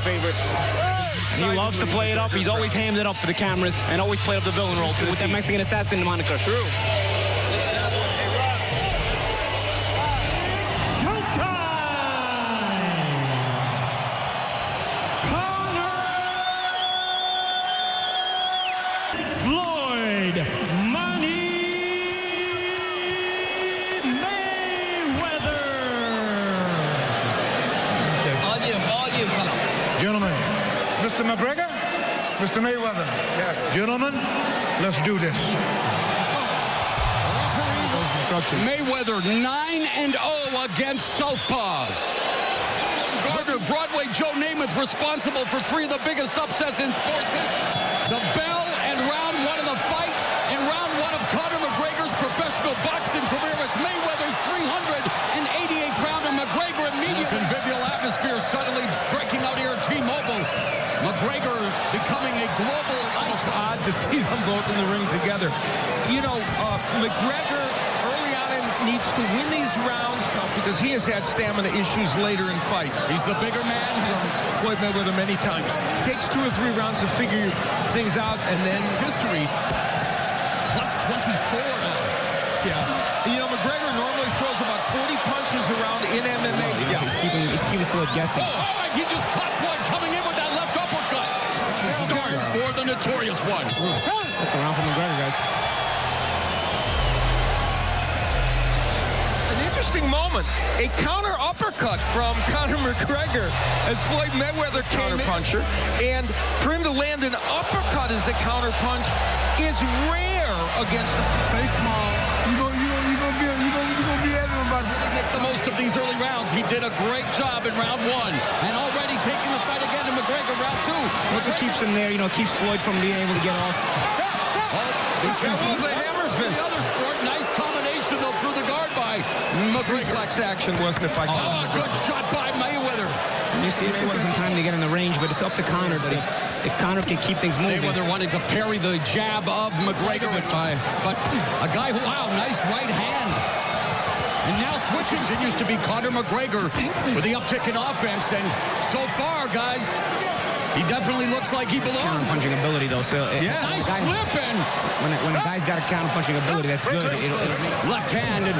favorite. And he loves to play it up. He's always hammed it up for the cameras and always played up the villain role, too, with that Mexican assassin moniker. True. Floyd Mayweather. All you, Gentlemen, Mr. McGregor, Mr. Mayweather. Yes. Gentlemen, let's do this. Mayweather 9-0 against southpaws. Gardner, Broadway Joe Namath responsible for 3 of the biggest upsets in sports. The bell and round 1 of the fight and round 1 of CONOR McGregor's professional boxing career. It's Mayweather's 388th round, and McGregor immediately. Convivial atmosphere suddenly breaking out here at T-Mobile. McGregor becoming a global icon. It's odd to see them both in the ring together. You know, McGregor early on needs to win these rounds because he has had stamina issues later in fights. He's the bigger man. Floyd Mayweather many times. Takes 2 or 3 rounds to figure things out, and then history. Plus 24 now. Yeah. You know, McGregor normally throws about 40 punches around in MMA. Yeah. He's keeping Floyd guessing. Oh, all right, he just caught Floyd coming in with that left uppercut. Start for the notorious one. That's a round for McGregor, guys. Interesting moment. A counter uppercut from CONOR McGregor as Floyd Mayweather came in. And for him to land an uppercut as a counter punch is rare against the Stay small. You're gonna be everybody. Make the most of these early rounds. He did a great job in round 1. And already taking the fight again to McGregor round 2. McGregor keeps him there, keeps Floyd from being able to get off. That was a hammer fist. The other sport, nice combination though through the guard by McGregor. Reflex action, wasn't it, by CONOR? Oh, good shot by Mayweather. And you see, it took some time to get in the range, but it's up to CONOR. But if CONOR can keep things moving. Mayweather wanted to parry the jab of McGregor, but a guy who, wow, nice right hand. And now switching continues to be CONOR McGregor with the uptick in offense. And so far, guys, he definitely looks like he belongs. Counter-punching ability, though. So nice flipping. When a guy's got a counter-punching ability, that's good. Left hand and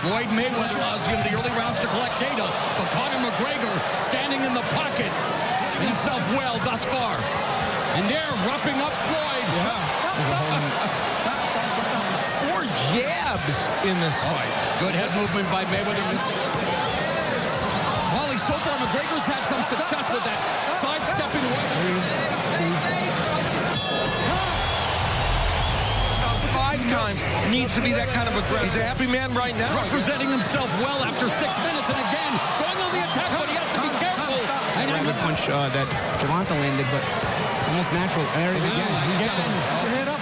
Floyd Mayweather allows him the early rounds to collect data, but CONOR McGregor standing in the pocket himself well thus far. And they're roughing up Floyd. Yeah. 4 jabs in this fight. Good head movement by Mayweather. Wally, so far McGregor's had some success with that sidestepping way. 5 times needs to be that kind of aggressive. He's a happy man right now. Representing himself well after 6 minutes, and again going on the attack, but he has to be careful. And a good punch that Gervonta landed, but almost natural. There he is again.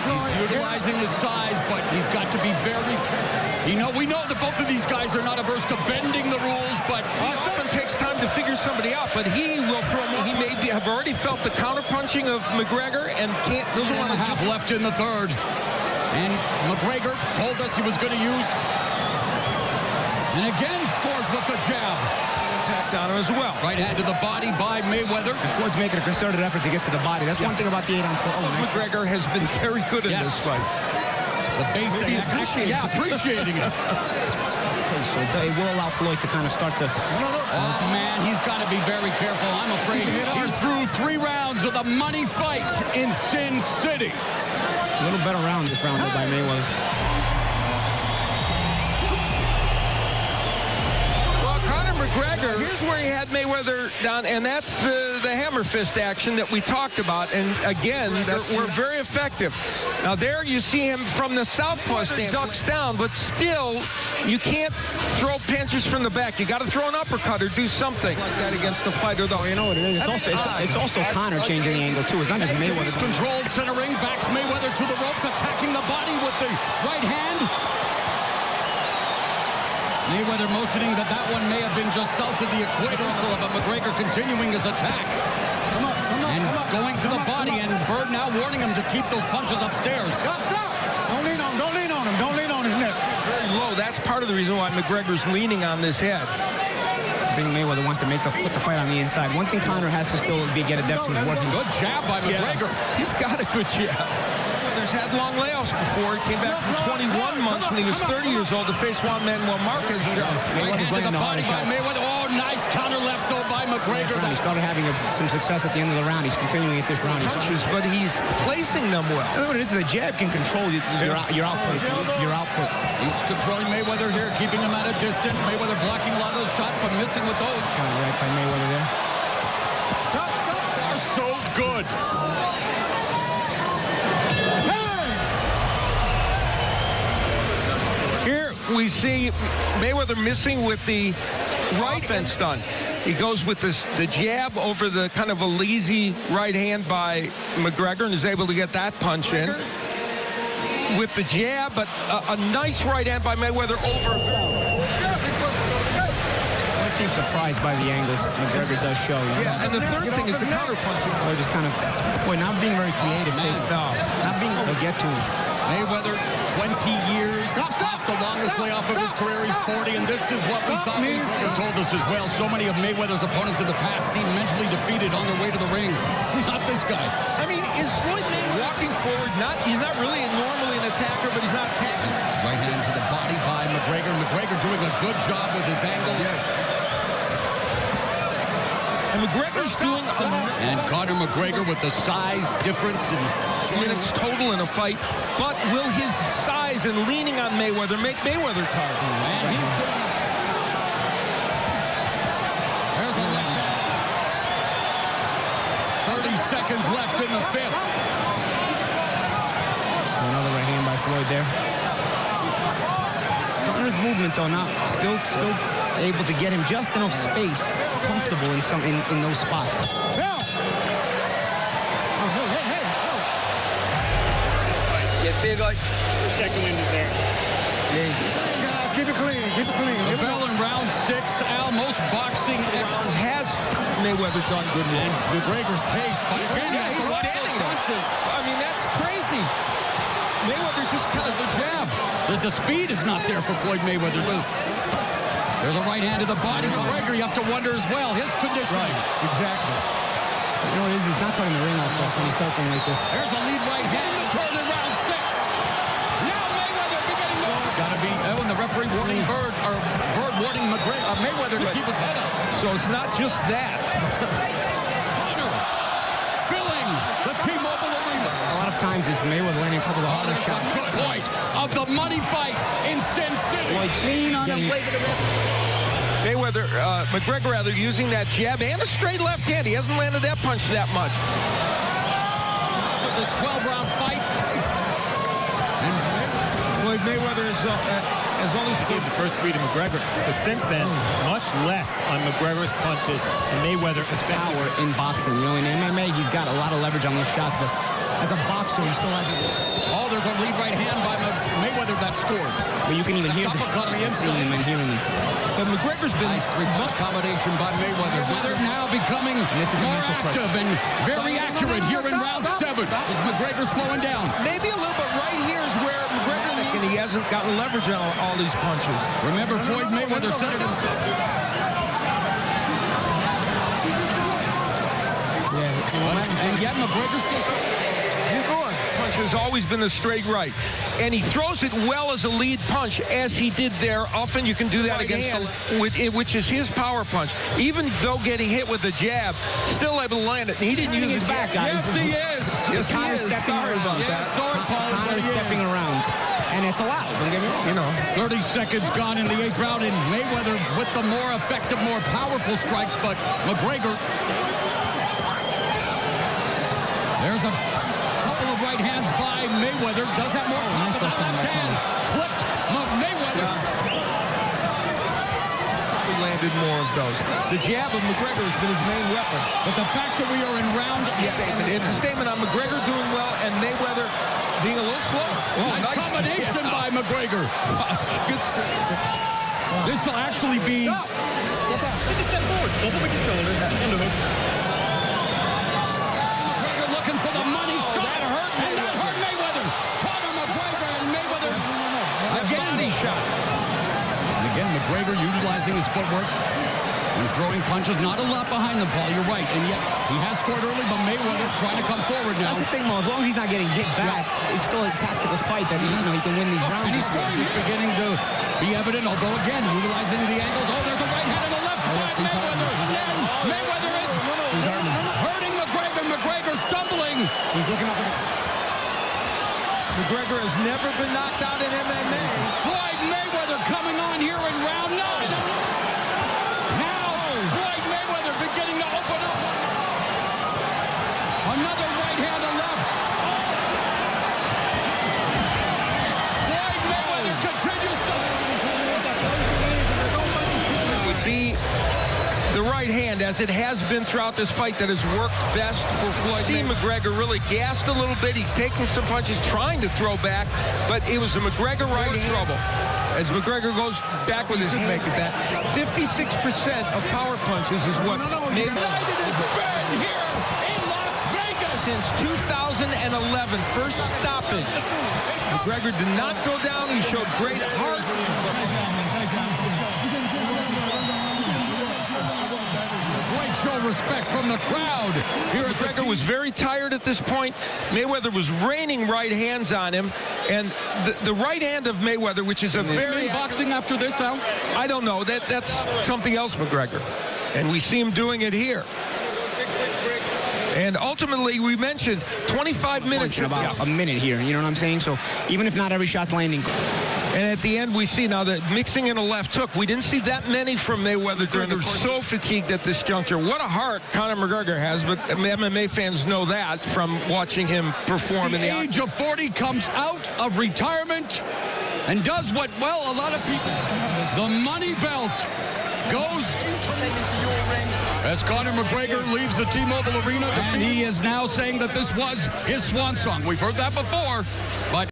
He's utilizing his size, but he's got to be very careful. We know that both of these guys are not averse to bending the rules, but it often takes time to figure somebody out. But he will throw more. He may have already felt the counter punching of McGregor and doesn't want to half left in the 3rd. And McGregor told us he was going to use. And again scores with the jab. Impact on him as well. Right hand to the body by Mayweather. Floyd's making a concerted effort to get to the body. That's one thing about the 8-ounce goal. McGregor has been very good in this fight. The basic appreciating it. So they will allow Floyd to kind of start to... Oh, man, he's got to be very careful. I'm afraid he's through 3 rounds of the money fight in Sin City. A little better round this round by Mayweather. Well, CONOR McGregor, here's where he had Mayweather down, and that's the hammer fist action that we talked about. And again, we're very effective. Now there you see him from the southpaw stand, ducks down, but still you can't throw punches from the back. You got to throw an uppercut or do something like that against the fighter, though. You know what it is? It's also CONOR changing the angle, too. It's not just Mayweather. Controlled centering, backs Mayweather to the ropes, attacking the body with the right hand. Mayweather motioning that one may have been just south of the equator, but McGregor continuing his attack. And going to the body, and Bird now warning him to keep those punches upstairs. Stop. Don't lean on him. Don't lean on his neck. Very low. That's part of the reason why McGregor's leaning on this head. I think Mayweather wants to put the fight on the inside. One thing Conor has to still get adept to is working. Good jab by McGregor. Yeah. He's got a good jab. He's had long layoffs before. He came back from 21 months when he was 30 years old to face Juan Manuel Marquez. Right hand to the body by Mayweather. Oh, nice counter left though by McGregor. He started having some success at the end of the round. He's continuing at this round. Punches, but he's placing them well. You know what it is? The jab can control your output. He's controlling Mayweather here, keeping him at a distance. Mayweather blocking a lot of those shots, but missing with those. Kind of right by Mayweather there. Far so good. Here we see Mayweather missing with the right fence done. He goes with the jab over the kind of a lazy right hand by McGregor and is able to get that punch in. With the jab, but a nice right hand by Mayweather over. I seem surprised by the angles McGregor does show. Yeah, and the third thing is the counter punching. They're just kind of, not being very creative. Not being able to get to him. Mayweather, 20 years off the longest layoff of his career. He's 40, and this is what we thought he told us as well. So many of Mayweather's opponents in the past seem mentally defeated on their way to the ring. Not this guy. I mean, is Floyd Mayweather walking forward? He's not really normally an attacker, but he's not attacking. Right hand to the body by McGregor. McGregor doing a good job with his angles. Yes. And McGregor's doing and Conor McGregor with the size difference in minutes total in a fight, but will his size and leaning on Mayweather make Mayweather tired? And he's doing it. There's a left hand. 30 seconds left in the fifth. Another right hand by Floyd there. Conor's movement though, still able to get him just enough space, comfortable in those spots. Get big like Second wind is there. Guys, keep it clean. Keep it clean. The bell in round 6, Al, most boxing Has Mayweather done good work? and McGregor's pace, but again, Yeah, he's standing there. punches. I mean, that's crazy. Mayweather just kind of The jab. The speed is not there for Floyd Mayweather. There's a right hand to the body. McGregor, you have to wonder as well, his condition. Right, exactly. You know what it is? He's not cutting the ring off though when he's starting like this. There's a lead right hand to turn in round 6. Now Mayweather beginning to... Gotta be, when the referee warning Bird warning Mayweather to keep his head up. So it's not just that. Conor filling the T-Mobile Arena. A lot of times it's Mayweather landing a couple of harder There's shots. a good point of the money fight in Sin City. lean on him, wave to the rest. Mayweather, McGregor rather, using that jab and a straight left hand. He hasn't landed that punch that much. For this 12-round fight. Floyd Mayweather has only scored The first 3 to McGregor, but since then, much less on McGregor's punches and Mayweather effective. Power in boxing. You know, in MMA, he's got a lot of leverage on those shots, but as a boxer, he still hasn't. Oh, there's a lead right hand by Mayweather that scored. But you can even hear Uppercut on the inside. seeing him and hearing him. But McGregor's been Nice three-punch combination by Mayweather. Mayweather now becoming more active and very accurate here in round 7. Is McGregor slowing down? maybe a little bit. Right here is where McGregor, and he hasn't gotten leverage on all these punches. Remember, Floyd Mayweather said it himself. Yeah. And yet McGregor still... Punch has always been the straight right. And he throws it well as a lead punch, as he did there. Often you can do that against which is his power punch. Even though getting hit with the jab, still able to land it. And he didn't use his back, guys. Yes, he is. Yes, he is. Sorry about that. Sorry, Paul. Connor's stepping around. And it's allowed, don't get me wrong. You know. 30 seconds gone in the 8th round, and Mayweather with the more effective, more powerful strikes, but McGregor... There's a couple of right hands by Mayweather. Does have more power than that left hand. Clipped Mayweather. He landed more of those. The jab of McGregor has been his main weapon. But the fact that we are in round 8... It's a statement on McGregor doing well and Mayweather being a little slow. Oh, nice combination by McGregor. Good stuff. This will actually be... Take a step forward. Double with your shoulders and the hook. McGregor looking for the money shot. That hurt Mayweather. And that hurt Mayweather. Conor McGregor and Mayweather. Again, he shot. And again, McGregor utilizing his footwork. And throwing punches, not a lot behind them, Paul. You're right. And yet, he has scored early, but Mayweather trying to come forward now. That's the thing, Mo. As long as he's not getting hit back, it's still a tactical fight that he can win these rounds. And he's scoring. He's beginning to be evident, although, again, utilizing the angles. Oh, there's a right hand and a left by Mayweather. And Mayweather is hurting McGregor. McGregor stumbling. He's looking up. McGregor has never been knocked out in MMA. Floyd Mayweather coming on here in round 9. Floyd Mayweather beginning to open up. Another right hand to left. Floyd Mayweather continues to... It would be the right hand, as it has been throughout this fight, that has worked best for Floyd. See McGregor really gassed a little bit. He's taking some punches, trying to throw back, but it was the McGregor right hand. Trouble. As McGregor goes back with his hand. Make it back. 56% of power punches is what made United has been here in Las Vegas since 2011. First stoppage. McGregor did not go down. He showed great heart. Great show of respect from the crowd. Here at McGregor was very tired at this point. Mayweather was raining right hands on him. And the right hand of Mayweather, which is a very... boxing after this, Al? I don't know. That's something else, McGregor. And we see him doing it here. And ultimately, we mentioned 25 minutes. About a minute here, you know what I'm saying? So even if not every shot's landing. And at the end, we see now that mixing in a left hook. We didn't see that many from Mayweather during the course. So fatigued at this juncture. What a heart Conor McGregor has, but MMA fans know that from watching him perform in the age of 40 comes out of retirement and does what, well, a lot of people, the money belt goes as Conor McGregor leaves the T-Mobile Arena. And he is now saying that this was his swan song. We've heard that before, but